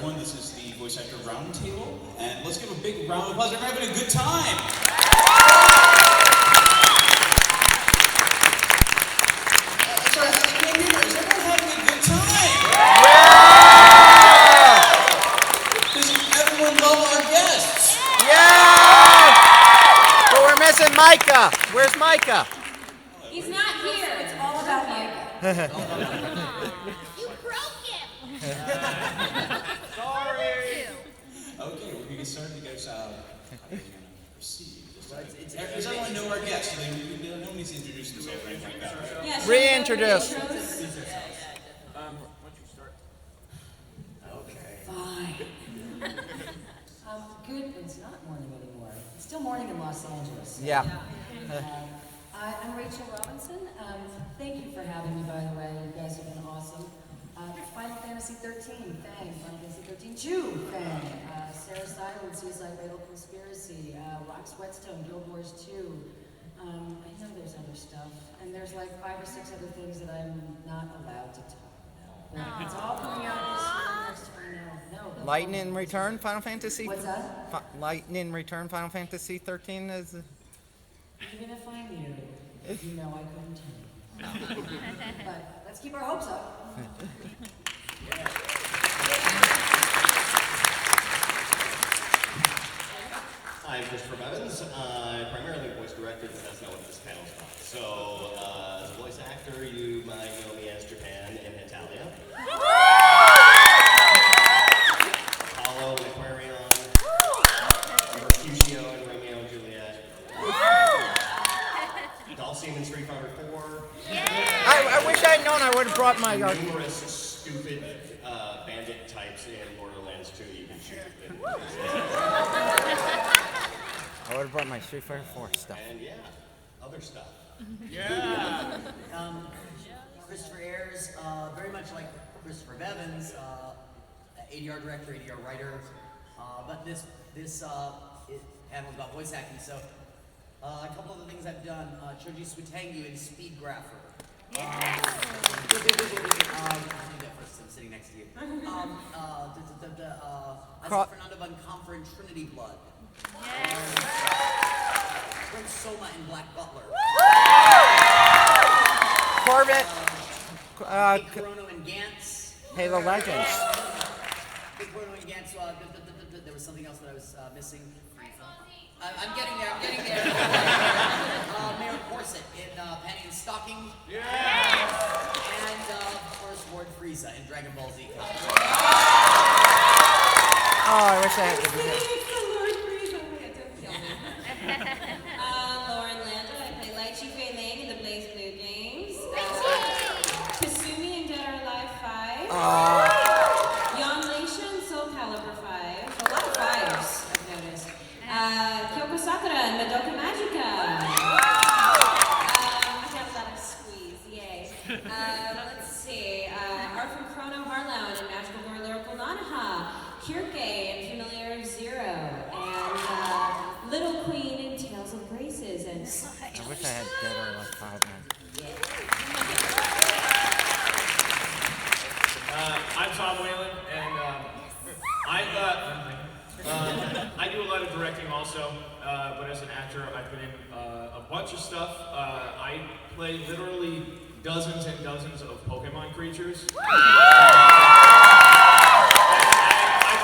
everyone. This is the Voice Actor Roundtable, and let's give a big round of applause. Everyone having a good time. Sorry, I can't hear you. Is everyone having a good time? Yeah! Does everyone love our guests? Yeah! But we're missing Micah. Where's Micah? He's not here. It's all about Micah. You broke him. Sorry. Okay, we're gonna get started. You guys, how are you gonna proceed? Does everyone know our guests? No one needs to introduce themselves or anything like that. Right? Yeah, Reintroduce. Why don't you start? Okay. Fine. Good. It's not morning anymore. It's still morning in Los Angeles. Yeah. I'm Rachel Robinson. Thank you for having me, by the way. You guys have been awesome. Final Fantasy 13, Fang. Final Fantasy 13, 2, Fang. Sarah Silent, Suicide Fatal Conspiracy. Rox Whetstone, Guild Wars 2. I know there's other stuff. And there's like 5 or 6 other things that I'm not allowed to talk about. But it's all coming out this year. No. Lightning Return, Final Fantasy. What's that? Lightning Return, Final Fantasy 13 is. Even if I knew, you know I couldn't tell you. But let's keep our hopes up. I'm Christopher Bevins. I primarily voice directed, but that's not what this panel's about. So, as a voice actor, you might know me as Japan in Italia. Apollo and Aquarion. Mercutio and Romeo and Juliet. Dulcian in Street Fighter 4. I wish I had known. I would have brought my. Numerous stupid bandit types in Borderlands 2 you can shoot. I would have brought my Street Fighter 4 stuff. And yeah, other stuff. Yeah. Christopher Ayres, very much like Christopher Bevins, ADR director, ADR writer. But this panel is about voice acting. So a couple of the things I've done: Choji Suitengu in Speed Grapher. I think that first, I'm sitting next to you. I saw Fernando Von Comfort in Trinity Blood. Prince Soma in Black Butler. Corbett. Big Chrono and Gantz. Halo Legends. Big Chrono and Gantz. There was something else that I was missing. I'm getting there. Mayor Corset in Panty and Stocking. Yeah. And of course Lord Frieza in Dragon Ball Z. Oh, I wish I had to do that. Lauren Landa, I play Light Chief Wayland in the Blaze Blue games. Kasumi in Dead or Alive 5. Yon Leisha in Soul Calibur 5. A lot of 5s, I've noticed. Kyoko Sakura in Madoka Magica. I got a lot of squeeze, yay. Let's see. Arthur Chrono Harlow in Magical Lore Lyrical Nanaha. Kirke in Familiar Zero. And Little Queen in Tales of Graces. And I wish I had Dead or Alive 5, man. I'm Tom Wayland, and I do a lot of directing also, but as an actor, I've been in a bunch of stuff. I play literally dozens and dozens of Pokémon creatures. I've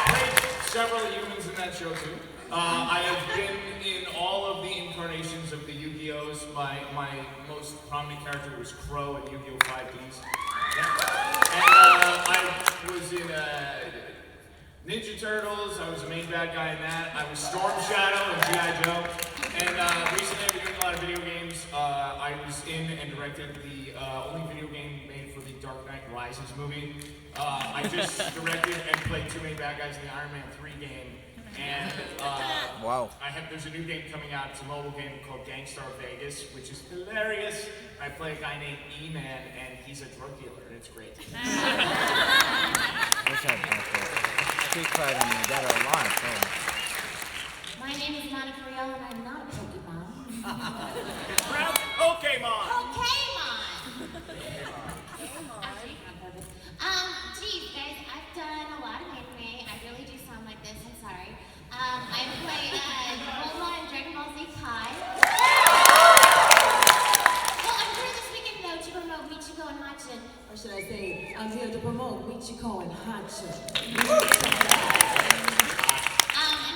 played several humans in that show too. I have been in all of the incarnations of the Yu-Gi-Ohs. My most prominent character was Crow in Yu-Gi-Oh! 5Ds. Yeah. And I was in Ninja Turtles. I was the main bad guy in that. I was Storm Shadow in G.I. Joe. And recently I've been doing a lot of video games. I was in and directed the only video game made for the Dark Knight Rises movie. I just directed and played 2 main bad guys in the Iron Man 3 game. And Wow. there's a new game coming out. It's a mobile game called Gangstar Vegas, which is hilarious. I play a guy named E-Man, and he's a drug dealer, and it's great. Wish I had that. Street Fighter and Dead or Alive. Oh. My name is Monica Rial, and I'm not a Pokemon. Pokemon! Geez, guys, I've done a lot of anime. I Hachin. Or should I say, I'm here to promote Michiko and Hachi. And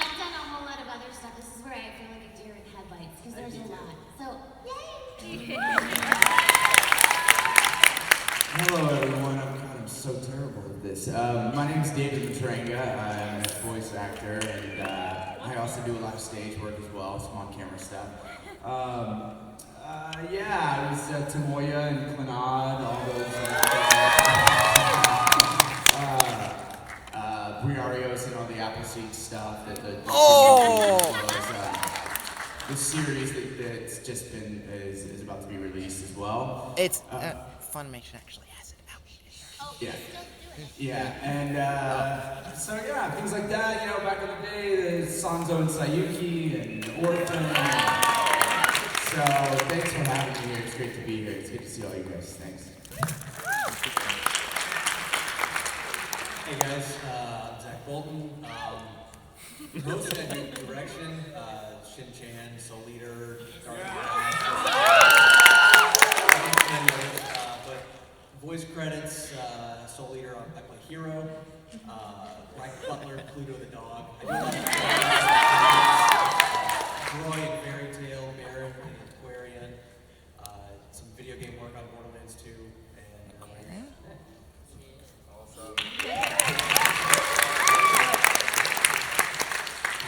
I've done a whole lot of other stuff. This is where I feel like a deer in headlights, because there's a lot. So, yay! Hello everyone, I'm so terrible at this. My name's David Matranga, I'm a voice actor, and I also do a lot of stage work as well, some on-camera stuff. Yeah, I was Tamoya and Clannad, all those Briarios and all the Appleseed stuff, the series that's just been, is about to be released as well. It's Funimation actually has it out. Oh, Yeah. still do it. Yeah, and so yeah, things like that, you know, back in the day, the Sanzo and Sayuki and Orphan. So thanks for having me here. It's great to be here. It's good to see all you guys. Thanks. Hey guys, I'm Zach Bolton. Most of the direction, Shin-Chan, Soul Leader, but voice credits, Soul Leader, I play Hero, Mike Butler, Pluto the dog. I do a lot of Roy and Fairy Tale, Baron and Aquarian, some video game work on Borderlands 2, and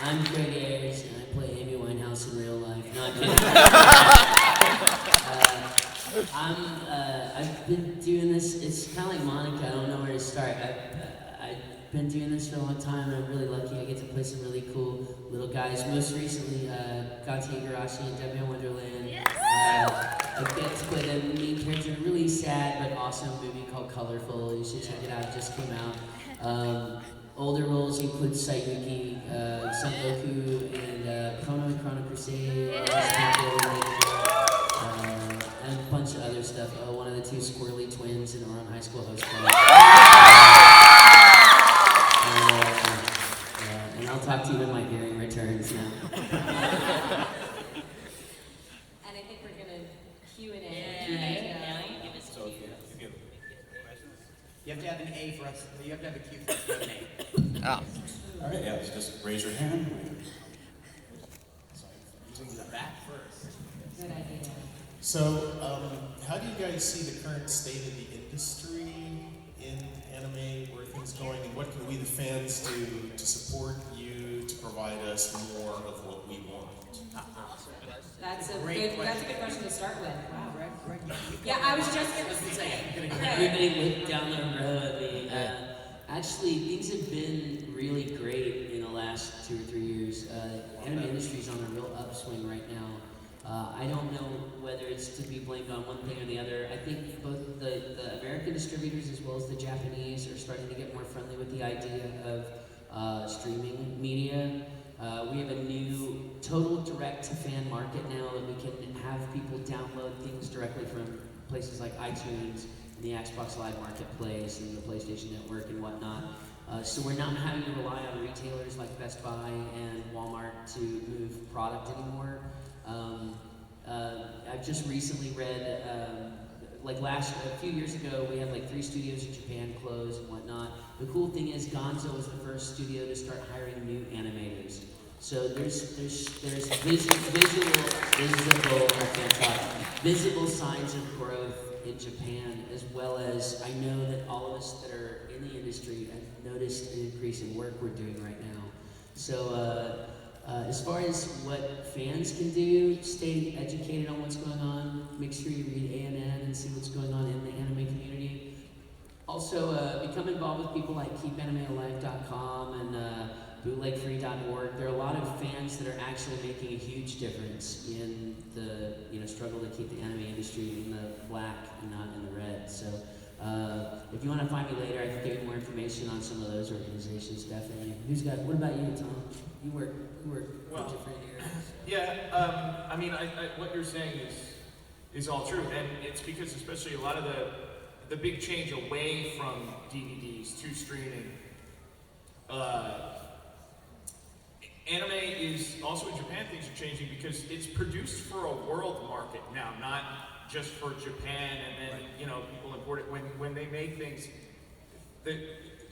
I'm Greg Ayres, and I play Amy Winehouse in real life. Not kidding. I've been doing this. It's kind of like Monica. I don't know where to start. I've been doing this for a long time, and I'm really lucky. I get to play some really cool little guys. Most recently, Gatia Igarashi in Deadman Wonderland. I get to play the main character in a really sad but awesome movie called Colorful. You should check it out. It just came out. Older roles include Sayuki, Son Goku, and Chrono and Chrono Crusade, and a bunch of other stuff. One of the two squirrely twins in Oron High School Host Club. And I'll talk to you when my hearing returns now. And I think we're going to Q&A. So You have to have an A for us. You have to have a Q for us to have an A. Oh. all right, yeah, just raise your hand. Using the back first. Good idea. So, how do you guys see the current state of the industry in anime, where are things going, and what can we, the fans, do to support you to provide us more of what we want? That's a good question to start with. Wow. Greg, Yeah, I was just going to say. Everybody looked down the road at me. Actually, things have been really great in the last 2 or 3 years. Anime industry's on a real upswing right now. I don't know whether it's to be blamed on one thing or the other. I think both the American distributors as well as the Japanese are starting to get more friendly with the idea of streaming media. We have a new total direct-to-fan market now that we can have people download things directly from places like iTunes, the Xbox Live Marketplace, and the PlayStation Network and whatnot. So we're not having to rely on retailers like Best Buy and Walmart to move product anymore. I've just recently read, a few years ago, we had like 3 studios in Japan close and whatnot. The cool thing is Gonzo was the first studio to start hiring new animators. So there's visible signs of growth in Japan, as well as I know that all of us that are in the industry have noticed an increase in work we're doing right now. So as far as what fans can do, stay educated on what's going on, make sure you read ANN and see what's going on in the anime community. Also, become involved with people like KeepAnimeAlive.com and bootlegfree.org. There are a lot of fans that are actually making a huge difference in the struggle to keep the anime industry in the black and not in the red. So if you want to find me later, I can give you more information on some of those organizations, definitely. What about you, Tom? You work Well, different areas. Yeah, what you're saying is all true, and it's because especially a lot of the big change away from DVDs to streaming. Anime is also in Japan. Things are changing because it's produced for a world market now, not just for Japan, and then you know people import it when they make things.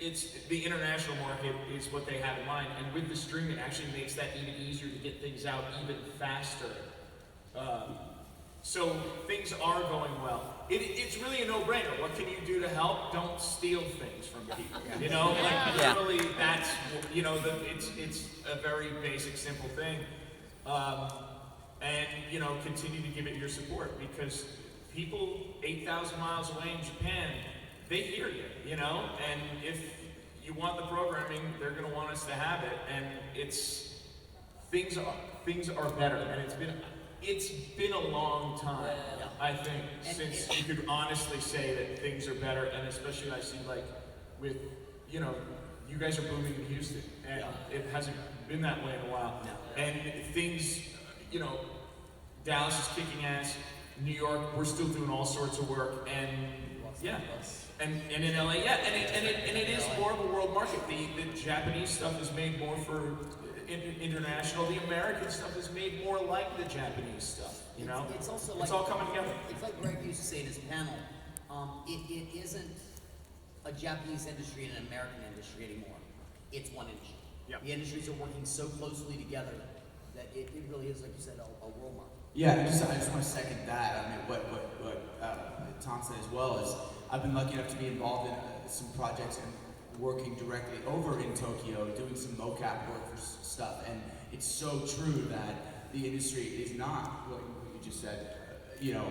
It's the international market is what they have in mind, and with the stream, it actually makes that even easier to get things out even faster. So things are going well. It's really a no-brainer. What can you do to help? Don't steal things from people. You know, like literally, that's you know, it's a very basic, simple thing, and you know, continue to give it your support because people 8,000 miles away in Japan, they hear you. You know, and if you want the programming, they're going to want us to have it, and things are better, and it's been a long time, I think, since you could honestly say that things are better, and especially I see like with, you know, you guys are booming in Houston, and it hasn't been that way in a while, and things, you know, Dallas is kicking ass, New York, we're still doing all sorts of work, and and in LA, and it is more of a world market. The Japanese stuff is made more for international. The American stuff is made more like the Japanese stuff. You know, it's also it's all coming together. It's like Greg used to say in his panel. It isn't a Japanese industry and an American industry anymore. It's one industry. The industries are working so closely together that it really is, like you said, a world market. Yeah, I just want to second that. I mean, what Tom said as well is I've been lucky enough to be involved in some projects and working directly over in Tokyo, doing some mocap work for stuff, and it's so true that the industry is not what you just said, you know,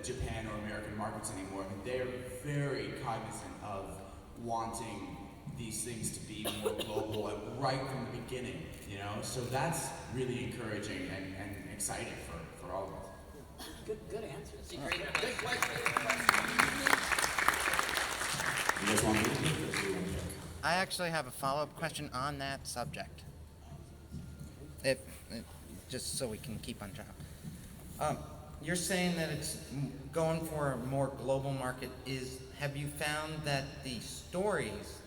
Japan or American markets anymore. I mean, they're very cognizant of wanting these things to be more global and right from the beginning, you know. So that's really encouraging and exciting for all of us. Good answers. Good question. You guys want me to pick or do you want to pick? I actually have a follow-up question on that subject. Just so we can keep on track. You're saying that it's going for a more global market. Have you found that the stories,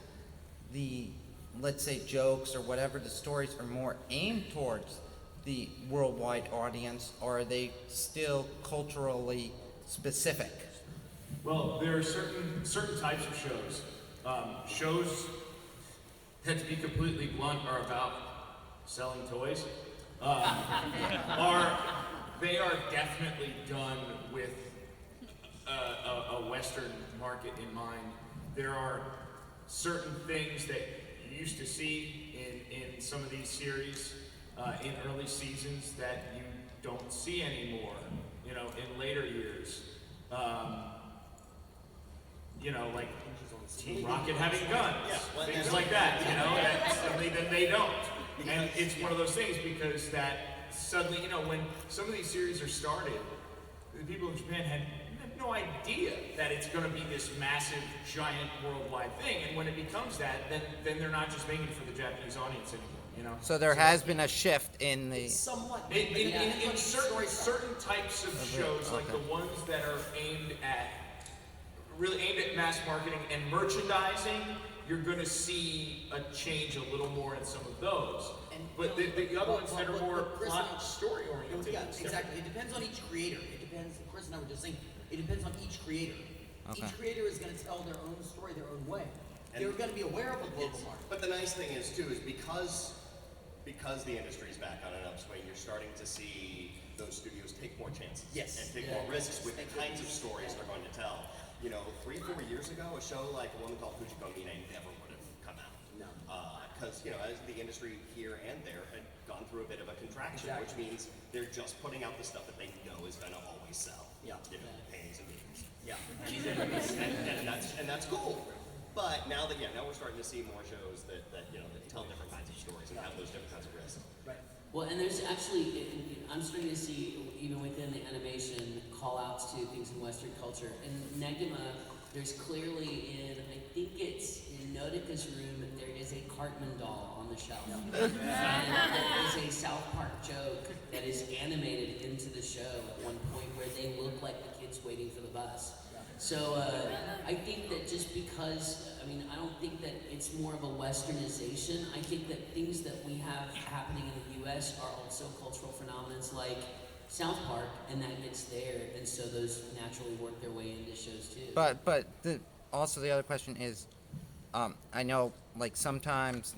let's say jokes or whatever, the stories are more aimed towards the worldwide audience, or are they still culturally specific? Well, there are certain types of shows. Shows that, to be completely blunt, are about selling toys. They are definitely done with a Western market in mind. There are certain things that you used to see in some of these series in early seasons that you don't see anymore, you know, in later years. You know, like Team Rocket having guns, things like that, you know, and suddenly then they don't. And it's one of those things because that suddenly, you know, when some of these series are started, the people in Japan have no idea that it's going to be this massive, giant, worldwide thing. And when it becomes that, then they're not just making it for the Japanese audience anymore. You know? So there has been a shift in the... Somewhat. In certain types of shows, like the ones that are really aimed at mass marketing and merchandising, you're going to see a change a little more in some of those. But the other ones that are more plot story oriented. Yeah, exactly. It depends on each creator. It depends. Chris and I were just saying. It depends on each creator. Okay. Each creator is going to tell their own story their own way. They're going to be aware of the global market. But the nice thing is too is because the industry's back on an upswing, you're starting to see those studios take more chances. Yes. And take more risks with the kinds of stories they're going to tell. You know, 3-4 years ago, a show like one called Fujiko Mine never would have come out. No. Because, you know, as the industry here and there had gone through a bit of a contraction, which means they're just putting out the stuff that they know is going to always sell. Yeah. You know, panties and beans. Yeah. and that's cool. But now we're starting to see more shows that you know, that tell different kinds of stories and have those different kinds of risks. Right. Well, and there's actually, I'm starting to see, even within the animation, call-outs to things in Western culture. In Negima, there's clearly I think it's in Nodika's room, there is a Cartman doll on the shelf. And there is a South Park joke that is animated into the show at one point where they look like the kids waiting for the bus. So I think that just because, I don't think that it's more of a westernization. I think that things that we have happening in the U.S. are also cultural phenomena like South Park, and that gets there, and so those naturally work their way into shows too. But also the other question is, I know like sometimes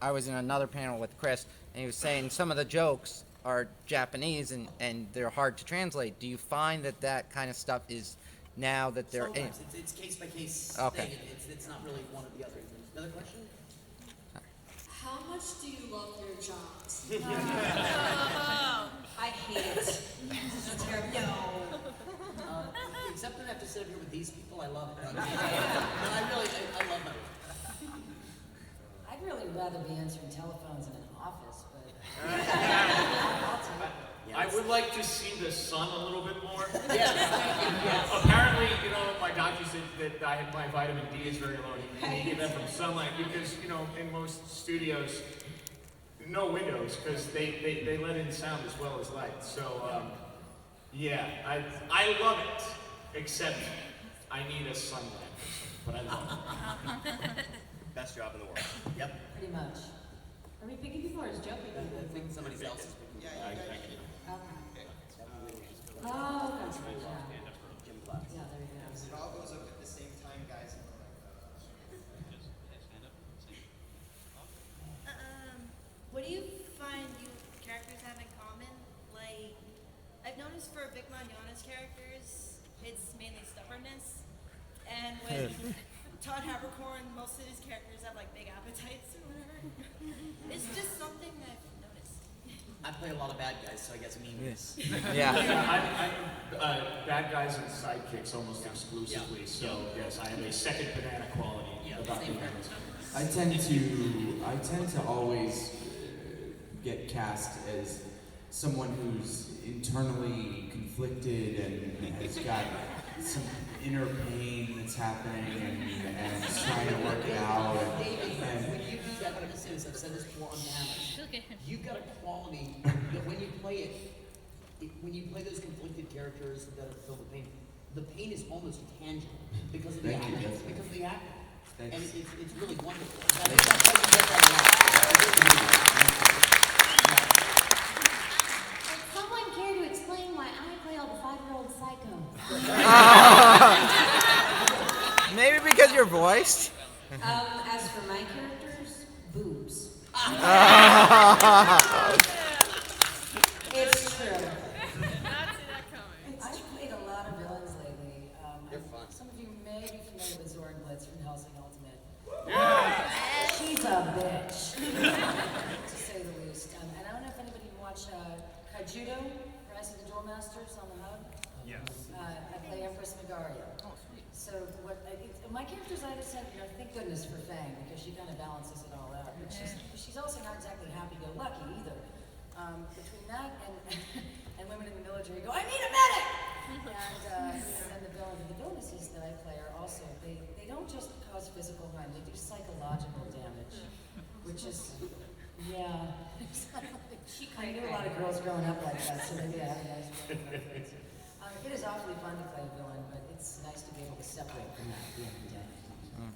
I was in another panel with Chris, and he was saying some of the jokes are Japanese and they're hard to translate. Do you find that kind of stuff is now that they're Sometimes it's case by case Okay. thing. It's not really one or the other. Another question? How much do you love your jobs? I hate it. It's terrible. No. Except when I have to sit up here with these people, I love it. No, I love my work. I'd really rather be answering telephones in an office, but I'll take it. I would like to see the sun a little bit more. Yes. Apparently, my doctor said that my vitamin D is very low. You get that from sunlight because, in most studios, no windows because they let in sound as well as light. So, yeah, I love it, except I need a sun lamp or something, but I love it. Best job in the world. Yep. Pretty much. Are we picking people or is Joe picking people? I think somebody else is picking. Yeah, I can. Okay. Oh, that's right, yeah. Gym class. Yeah, there you go. It all goes up at the same time, guys. What do you find you characters have in common? Like, I've noticed for Vic Mignogna's characters, it's mainly stubbornness. And with Todd Habercorn, most of his characters have like big appetites or whatever. It's just something I've noticed. I play a lot of bad guys, so I guess meanness. Yeah. I'm bad guys and sidekicks almost exclusively, so yes, I have a second banana quality about the bananas. I tend to always get cast as someone who's internally conflicted and has got some inner pain that's happening and is trying to work it out. And When you do that, I'm gonna say this, I've said this before on panels. You've got a quality that when you play when you play those conflicted characters that feel the pain is almost tangible because of the acting. Because of the acting. And it's really wonderful. That's how you get that Would someone care to explain why I play all the 5-year-old psychos? maybe because your voice. As for my characters, boobs. It's true. I've played a lot of villains lately. They're fun. Some of you may be familiar with Zorn Blitz from Hellsing Ultimate. She's a bitch, to say the least. And I don't know if anybody watched Kajudo, Rise of the Duel Masters on the Hub. Yes. I play Empress Megaria. So my character's I just said, thank goodness for Fang because she kind of balances it all out. But she's also not exactly happy-go-lucky either. Between that and women in the military go, I need a medic! And the villanesses that I play are also, they don't just cause physical harm, they do psychological damage, which is, yeah. I knew a lot of girls growing up like that, so maybe I have a nice feeling. It is awfully fun to play a villain, but it's nice to be able to separate from that at the end of the day.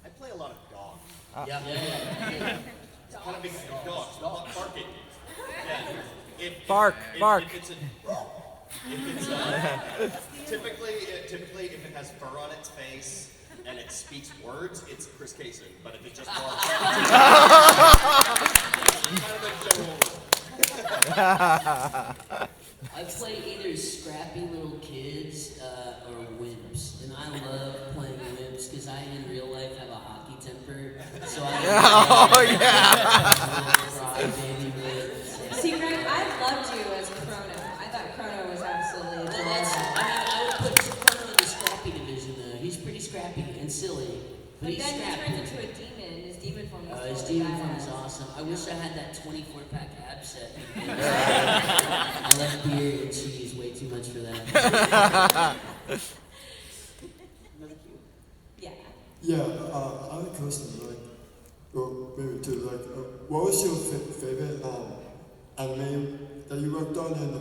I play a lot of dogs. Yeah. Kind of big dogs, barking. Yeah. Bark. Typically, if it has fur on its face and it speaks words, it's Chris Kaysen. But if it just barks, it's kind of a general rule. I play either scrappy little kids or wimps, and I love playing wimps because I in real life have a hockey temper. So baby wimps. See, Greg, I loved you as Chrono. I thought Chrono was absolutely adorable. I would put Chrono in the scrappy division though. He's pretty scrappy and silly, but he's then scrappy. he turns into a demon. His demon form is His totally demon form badass. is awesome. I wish I had that 24-pack ab set. I love beer and cheese way too much for that. Yeah. Yeah, I have a question, or maybe two, what was your favorite anime that you worked on, and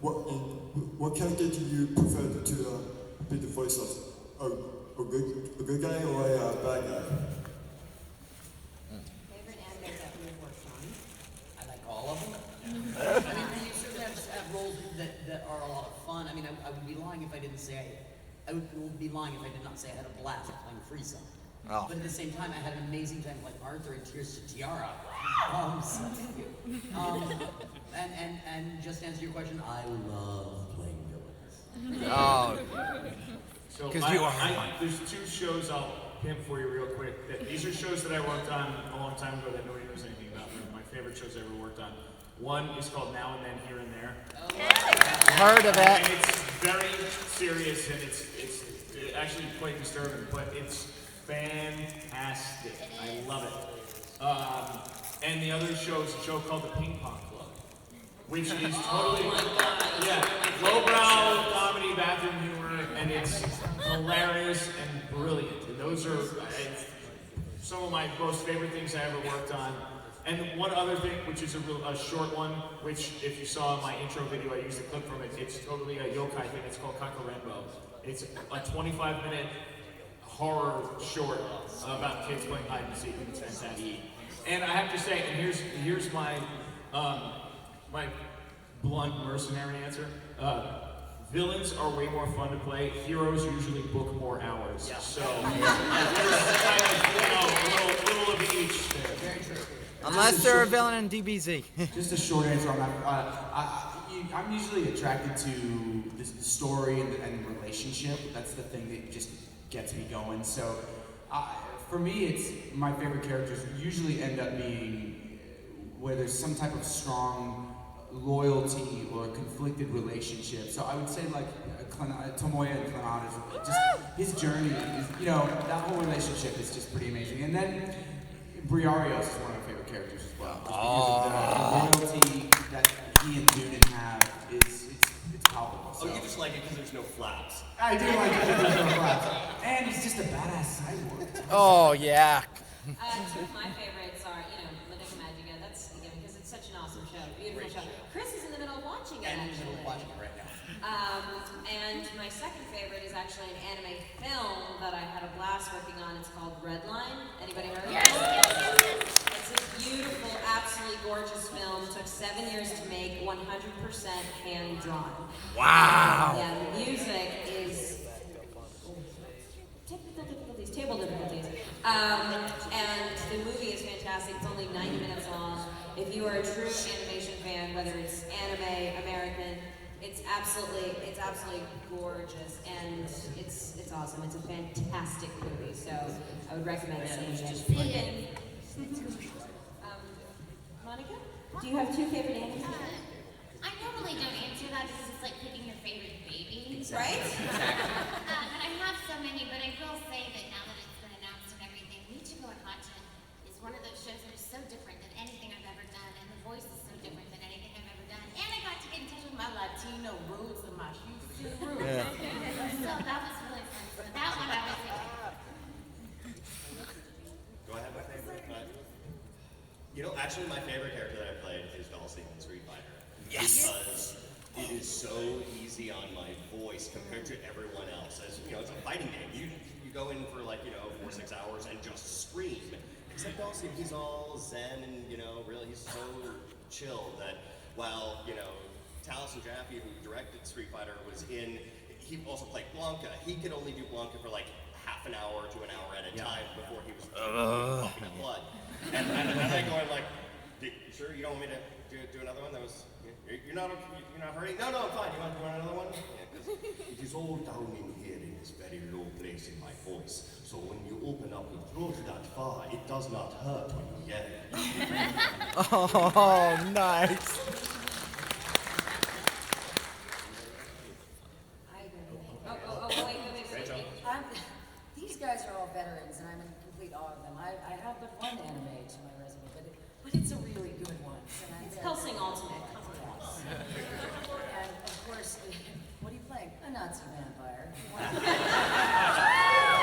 what character do you prefer to be the voice of? A good guy or a bad guy? Favorite anime that we worked on? I like all of them. I mean, you certainly have roles that are would be lying if I did not say I had a blast playing Frieza. Oh. But at the same time, I had an amazing time playing Arthur and Tears to Tiara. So thank you. And just to answer your question, I love playing villains. Oh. So Because you are. there's two shows I'll pimp for you real quick. These are shows that I worked on a long time ago that nobody knows anything about. They're my favorite shows I ever worked on. One is called Now and Then, Here and There. Heard of it. And it's very serious and it's actually quite disturbing, but it's fantastic. I love it. And the other show is a show called The Ping Pong Club, which is totally, lowbrow comedy, bathroom humor, and it's hilarious and brilliant. And those are some of my most favorite things I ever worked on. And one other thing, which is a short one, which if you saw in my intro video, I used a clip from it. It's totally a yokai thing. It's called Kakarenbo. It's a 25-minute horror short about kids playing hide and seek, and it's fantastic. And I have to say, and here's my my blunt mercenary answer. Villains are way more fun to play. Heroes usually book more hours. Yeah. So there's kind of, a little of each there. Very true. Unless they're a villain in DBZ. Just a short answer on that. I'm usually attracted to the story and the relationship. That's the thing that just gets me going. So for me, it's my favorite characters usually end up being where there's some type of strong loyalty or conflicted relationship. So I would say like Tomoya and Clannad, just his journey is, that whole relationship is just pretty amazing. And then Briarios is one of my favorite characters as well. Just because of the loyalty that he and Dunan have it's palpable. So. Oh, you just like it because there's no flaps. I do like it because there's no flaps. And he's just a badass cyborg. Oh, yeah. Two of my favorites are, Madoka Magica. That's, because it's such an awesome show. Beautiful show. Chris is in the middle of watching it, And actually. I'm watching it right now. And my second favorite is actually an anime film that I had a blast working on. It's called Redline. Anybody heard of it? Yes. It's a beautiful, absolutely gorgeous film. Took 7 years to make, 100% hand drawn. Wow. Yeah, the music is table difficulties. And the movie is fantastic. It's only 90 minutes long. If you are a true animation fan, whether it's anime, American, it's absolutely gorgeous, and it's awesome. It's a fantastic movie, so I would recommend seeing it. Monica, do you have two favorite anime? I normally don't answer that because it's like picking your favorite baby. Right? And I have so many, but I will say that now that it's been announced and everything, Ichigo and Hachi is one of those shows that is so different than anything I've ever done, and the voice is so different than anything I've ever done. And I got to get in touch with my Latino roots and my Houston roots. Yeah. So that was really fun. So that one I was like, Do I have my favorite? Actually, my favorite character that I played is Dulcie in Street Fighter. Yes. Because it is so easy on my voice compared to everyone else. As it's a fighting game. You go in for 4 or 6 hours and just scream. Except Dulcie, he's all zen and really he's so chill that while Taliesin Jaffe, who directed Street Fighter, he also played Blanca. He could only do Blanca for half an hour to an hour at a time before he was pumping blood. And I'm going you sure you don't want me to do another one? That was you're not hurting? No, I'm fine. You want another one? Yeah, 'cause it is all down in here in this very low place in my voice. So when you open up your throat that far, it does not hurt when you yell. Oh, nice. Wait. These guys are all veterans, and I'm in complete awe of them. I have but one anime to my resume, but it's a really good one. It's Hellsing Ultimate. And of course, what are you playing? A Nazi vampire.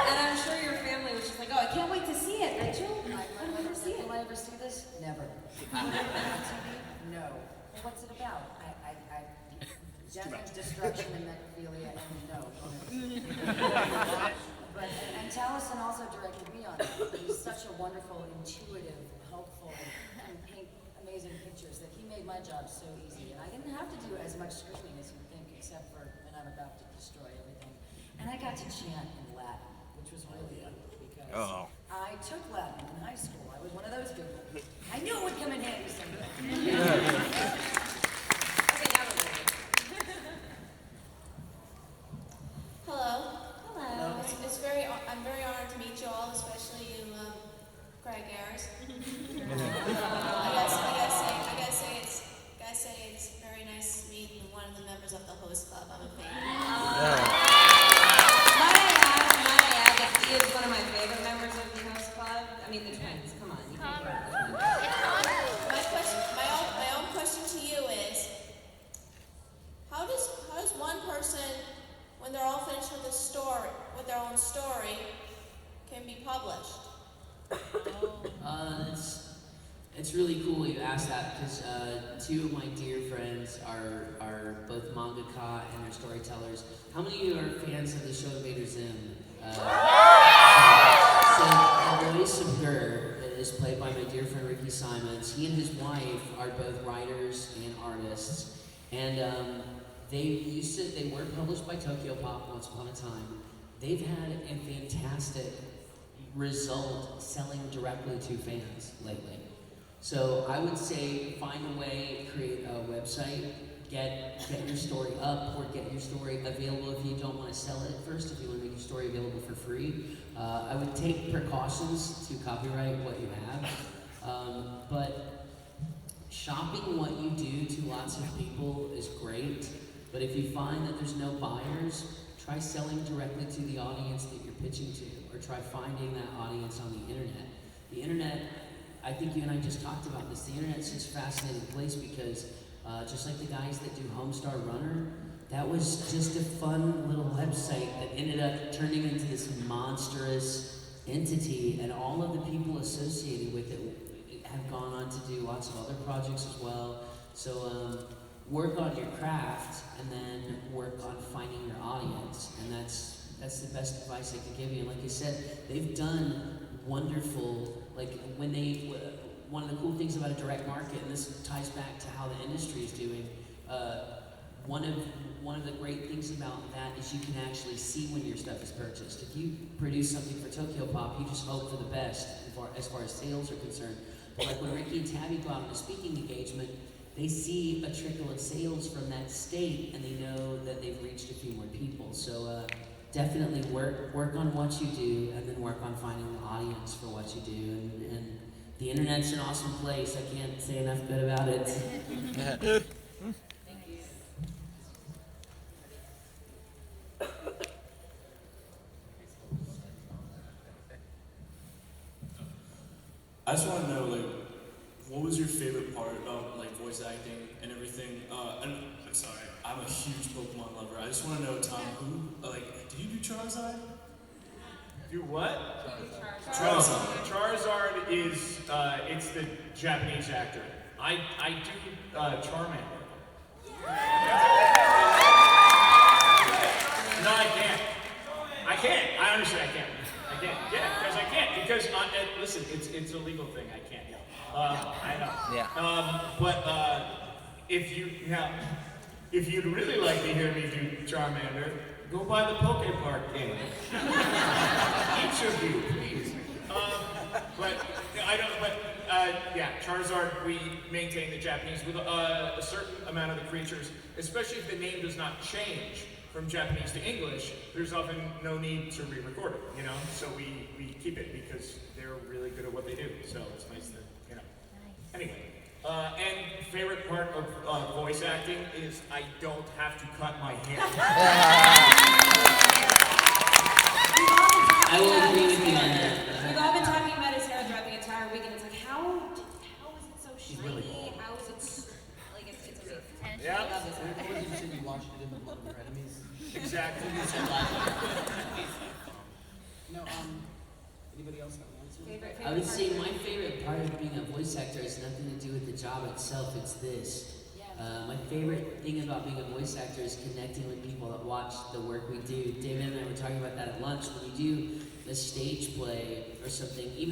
And I'm sure your family was just like, oh, I can't wait to see it, Rachel. I'll never see it. Will I ever see this? Never. Put it on TV? No. Well, what's it about? Death, destruction, and necrophilia, and no. But Taliesin also directed me on it. He's such a wonderful, intuitive, helpful, and paint amazing pictures that he made my job so easy. And I didn't have to do as much screaming as you think, except for when I'm about to destroy everything. And I got to chant in Latin, which was really fun because Oh. I took Latin in high school. I was one of those people. I knew it would come in handy someday. Okay, now we're ready. Hello. Hello. I'm very honored to meet you all, especially you, Greg Ayres. I gotta say it's very nice to meet one of the members of the host club. I'm a fan. Might I add that he is one of my favorite members of the host club. I mean, the twins. Come on. You can't go with the twins. My own question to you is, how does one person, when they're all finished with their own story, can be published? It's really cool you asked that because two of my dear friends are both mangaka and they're storytellers. How many of you are fans of the show Invader Zim? So the voice of Gur is played by my dear friend Ricky Simons. He and his wife are both writers and artists, and they were published by Tokyo Pop once upon a time. They've had a fantastic result selling directly to fans lately. So I would say find a way, create a website, get your story up, or get your story available if you don't want to sell it first, if you want to make your story available for free. I would take precautions to copyright what you have, but shopping what you do to lots of people is great, but if you find that there's no buyers, try selling directly to the audience that you're pitching to, or try finding that audience on the internet. The internet, I think you and I just talked about this, the internet's such a fascinating place because just like the guys that do Homestar Runner, that was just a fun little website that ended up turning into this monstrous entity, and all of the people associated with it have gone on to do lots of other projects as well. So work on your craft and then work on finding your audience, and that's the best advice I could give you. And like I said, they've done wonderful, like when one of the cool things about a direct market, and this ties back to how the industry is doing, one of the great things about that is you can actually see when your stuff is purchased. If you produce something for Tokyo Pop, you just hope for the best as far as sales are concerned. But like when Ricky and Tabby go out on a speaking engagement, they see a trickle of sales from that state, and they know that they've reached a few more people. So definitely work on what you do, and then work on finding the audience for what you do. And the internet's an awesome place. I can't say enough good about it. Thank you. I just want to know, like, what was your favorite part of, like, voice acting and everything? And I'm sorry, I'm a huge Pokemon lover. I just want to know, Tom, did you do Charizard? Do what? Charizard. Charizard is, it's the Japanese actor. I do Charmander. No, I can't. I honestly, I can't. Yeah, because I can't. Because, listen, it's a legal thing. I can't. I know. Yeah. But if you'd really like to hear me do Charmander, go buy the Poképark game. Each of you, please. Yeah, Charizard, we maintain the Japanese with a certain amount of the creatures, especially if the name does not change from Japanese to English, there's often no need to re-record it, you know? So we keep it because they're really good at what they do. So it's nice that, you know. Anyway, and favorite part of voice acting is I don't have to cut my hair. I will agree with you on that. We've all been talking about his hair throughout the entire week, and it's like, how is it so shiny? really bald. How is it like it's amazing? Yeah. I love this. What did you say you watched it in the blood of your enemies? Exactly. No, anybody else have an answer? Favorite I would part? say my favorite part of being a voice actor has nothing to do with the job itself, it's this. My favorite thing about being a voice actor is connecting with people that watch the work we do. David and I were talking about that at lunch. When you do a stage play or something, even